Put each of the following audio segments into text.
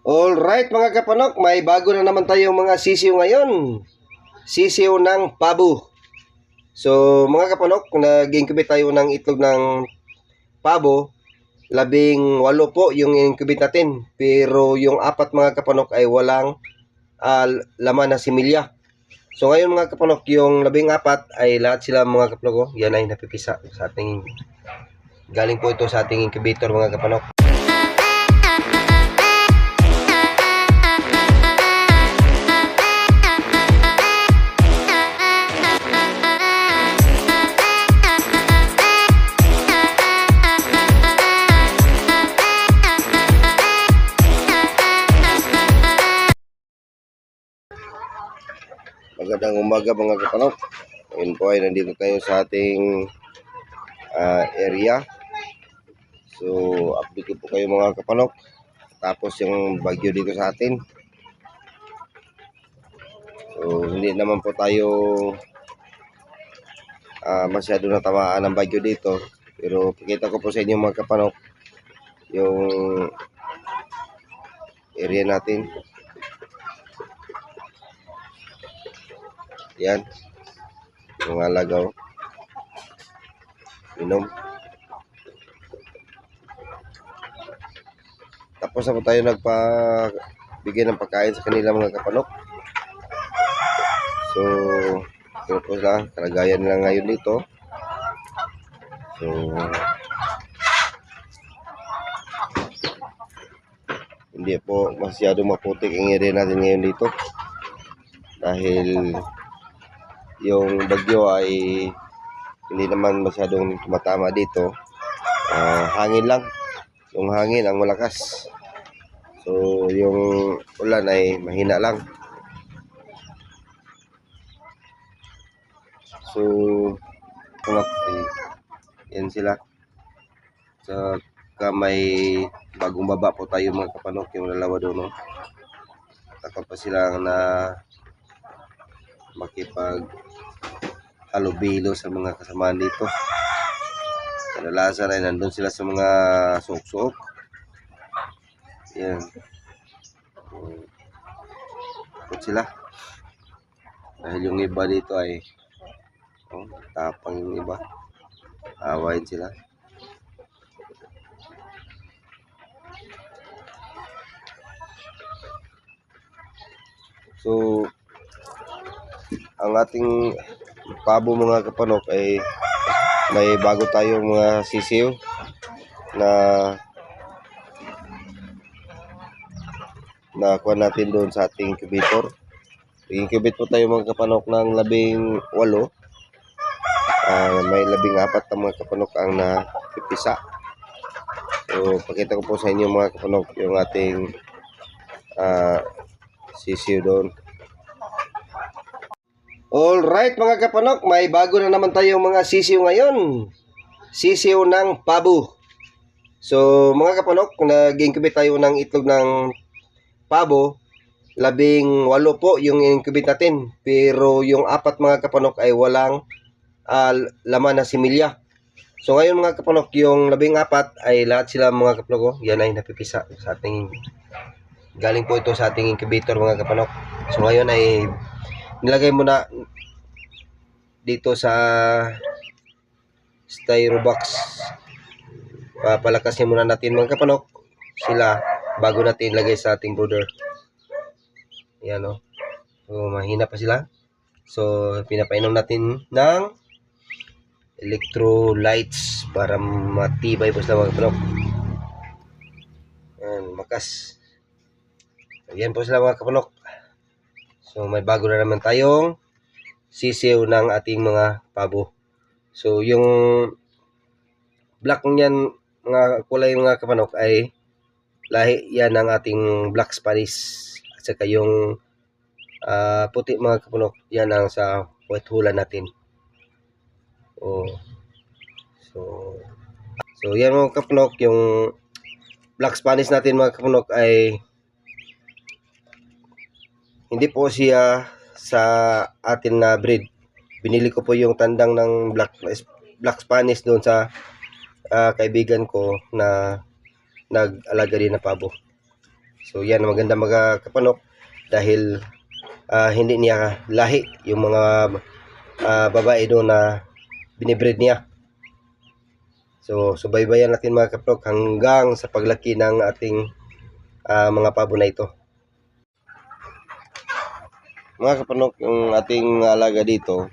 Alright mga kapanok, may bago na naman tayong mga sisiw ngayon. Sisiw ng pabo. So mga kapanok, nag-incubate tayo ng itlog ng pabo. 18 po yung incubate natin. Pero yung 4 mga kapanok ay walang laman na similya. So ngayon mga kapanok, yung 14 ay lahat sila mga kapanok. Yan ay napipisa sa ating, galing po ito sa ating incubator mga kapanok. Magandang umaga mga kapanok. Ngayon po ay nandito tayo sa ating area. So update ko po kayo mga kapanok. Tapos yung bagyo dito sa atin. So hindi naman po tayo masyado natamaan ng bagyo dito. Pero pakita ko po sa inyo mga kapanok yung area natin. Yan. Yung alagaw. Inom. Tapos na po tayo nagpabigay ng pagkain sa kanila mga kapanok. So, ito po sila. Kalagayan nila ngayon dito. So, hindi po masyado maputik ang area natin ngayon dito. Dahil yung bagyo ay hindi naman masyadong tumatama dito. Hangin lang. Yung hangin ang malakas. So, yung ulan ay mahina lang. So, yan sila. Saka may bagong baba po tayo mga kapanok, yung dalawa doon. No? Takot pa sila na makipag halubilo sa mga kasamaan dito. Kadalasan ay nandun sila sa mga suok-suok. Yan. Takot sila. Dahil yung iba dito ay tapang yung iba. Awayin sila. So, ang ating pabo mga kapanok ay may bago tayong mga sisiw na nakuha natin doon sa ating incubator. I-incubate po tayo mga kapanok ng 18. May 14 na mga kapanok ang napipisa. So, pakita ko po sa inyo mga kapanok yung ating sisiw doon. Alright mga kapanok, may bago na naman tayong mga sisiw ngayon. Sisiw ng pabo. So mga kapanok, nag-incubate tayo ng itlog ng pabo. 18 po yung incubate natin. Pero yung 4 mga kapanok ay walang laman na similya. So ngayon mga kapanok, yung 14 ay lahat sila mga kapanok. Yan ay napipisa sa ating, galing po ito sa ating incubator mga kapanok. So ngayon ay nilagay mo na dito sa styro box. Papalakasin muna natin mga kapanok sila bago natin ilagay sa ating brooder. Yan o. So mahina pa sila. So pinapainom natin ng electrolytes para matibay po sila mga kapanok. Yan, makas. Yan po sila mga kapanok. So may bago na naman tayong sisiw ng ating mga pabo. So yung black niyan mga kulay mga kapanok ay lahi yan ng ating black Spanish. At saka yung puti mga kapanok, yan ang sa white hula natin. So yan mga kapanok, yung black Spanish natin mga kapanok ay hindi po siya sa atin na breed. Binili ko po yung tandang ng Black Spanish doon sa kaibigan ko na nag-alaga din na pabo. So yan, maganda mga kapanok dahil hindi niya lahi yung mga babae doon na binibreed niya. So subaybayan natin mga kapanok hanggang sa paglaki ng ating mga pabo na ito. Mga kapanok, yung ating alaga dito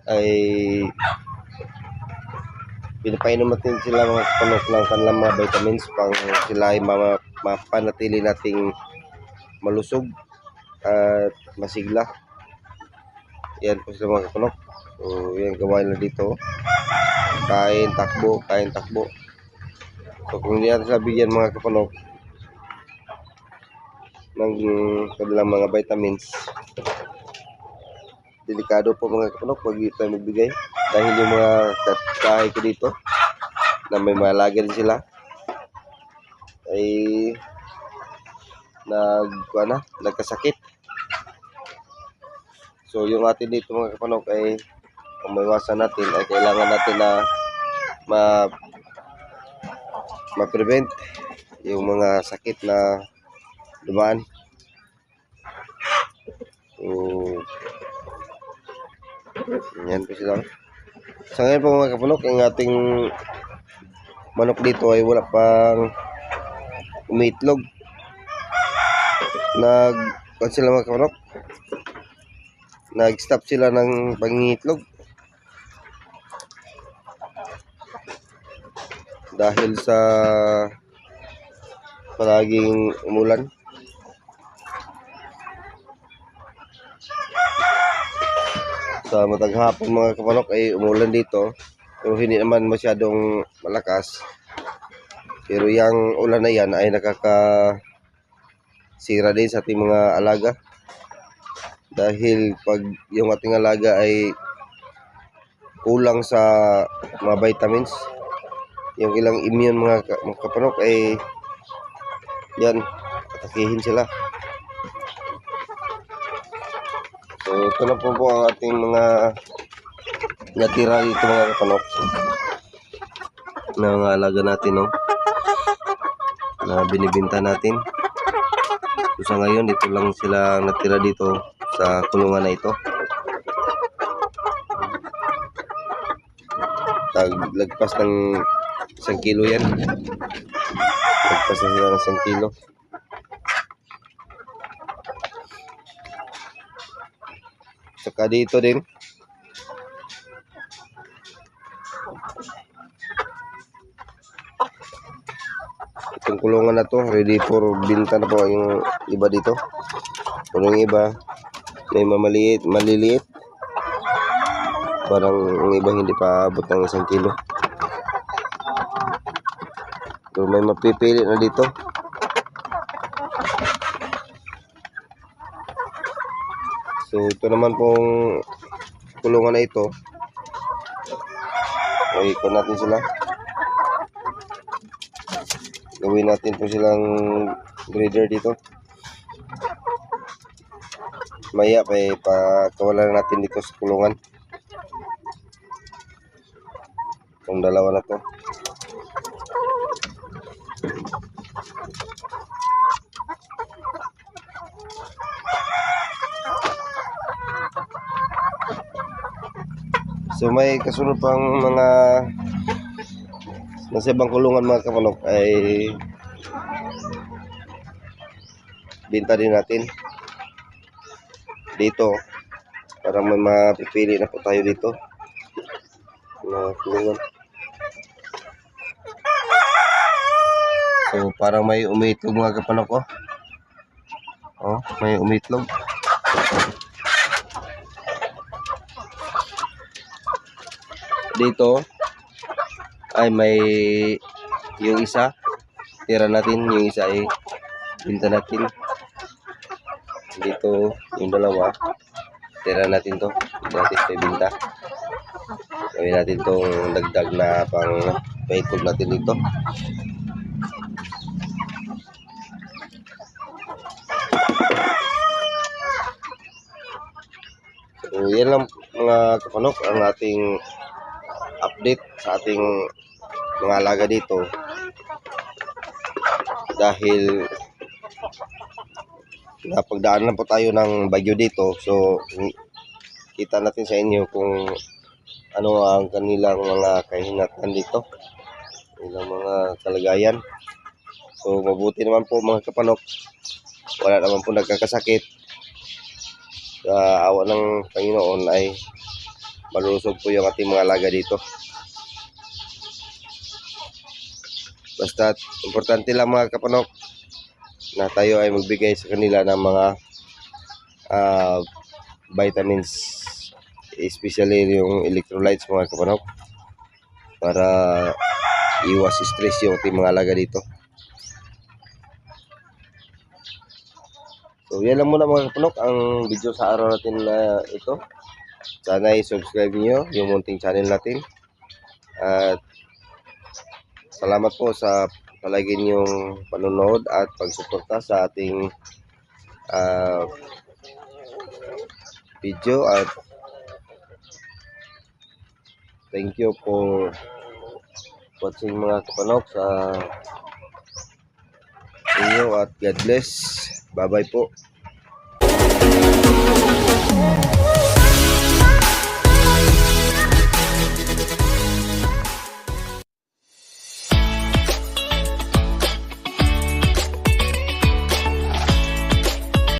ay pinapainom natin sila mga kapanok ng kanilang mga vitamins pang sila ay mapanatili nating malusog at masigla. Yan po sila mga kapanok. So yan, gawain na dito, kain takbo, kain takbo. So kung hindi natin sila bigyan mga kapanok ng kanilang mga vitamins, delikado po mga kapanok pag di tayo magbigay, dahil yung mga kahay ko dito na may malaga din sila ay nagkasakit. So yung atin dito mga kapanok ay kung maiwasan natin ay kailangan natin na ma-prevent yung mga sakit na dumaan. So yan po sila. Sa ngayon po mga kapanok, yung ating manok dito ay wala pang umiitlog. Sila mga kapanok, nag-stop sila ng pangingitlog dahil sa palaging umulan. Sa mataghapon mga kapanok ay umulan dito, pero hindi naman masyadong malakas. Pero yung ulan na yan ay nakakasira din sa ating mga alaga, dahil pag yung ating alaga ay kulang sa mga vitamins, yung ilang immune mga kapanok ay yan, atakihin sila. So ito na po ang ating mga natira dito mga kapanok na mga alaga natin, no, na binibenta natin. So sa ngayon dito lang sila natira dito sa kulungan na ito. Lagpas ng 1 kilo yan. Lagpas na sila ng 1 kilo. Saka dito din itong kulungan na to, ready for binta na po yung iba dito. Kung yung iba may maliliit, parang yung iba hindi pa abot ng 1 kilo. So may mapipili na dito. So ito naman pong kulungan na ito, ay ikon natin sila, gawin natin po silang breeder dito. Maya pakawalan natin dito sa kulungan itong dalawa na to. So may kasunod pang mga nasa ibang kulungan mga kapanok ay binta din natin dito. Parang may mapipili na po tayo dito na kulungan. So parang may umiitlog mga kapanok, oh, may umiitlog. Dito ay may yung isa tira natin, yung isa ay binta natin. Dito yung dalawa tira natin, to natin ito ibinta. Gawin natin itong dagdag na pang paitlog natin dito. So yan lang mga kapanok ang ating update sa ating mga alaga dito, dahil napagdaan na po tayo ng bagyo dito. So kita natin sa inyo kung ano ang kanilang mga kahinatnan dito, ilang mga kalagayan. So mabuti naman po mga kapanok, wala naman po nagkakasakit. Sa awa ng Panginoon ay malusog po yung ating mga alaga dito. Basta importante lang mga kapanok na tayo ay magbigay sa kanila ng mga vitamins, especially yung electrolytes mga kapanok, para iwas stress yung ating mga alaga dito. So yan lang muna mga kapanok ang video sa araw natin na ito. Sana i-subscribe niyo yung munting channel natin. At salamat po sa palagi niyong panonood at pagsuporta sa ating video. At thank you for watching mga kapanok sa inyo at God bless. Bye bye po.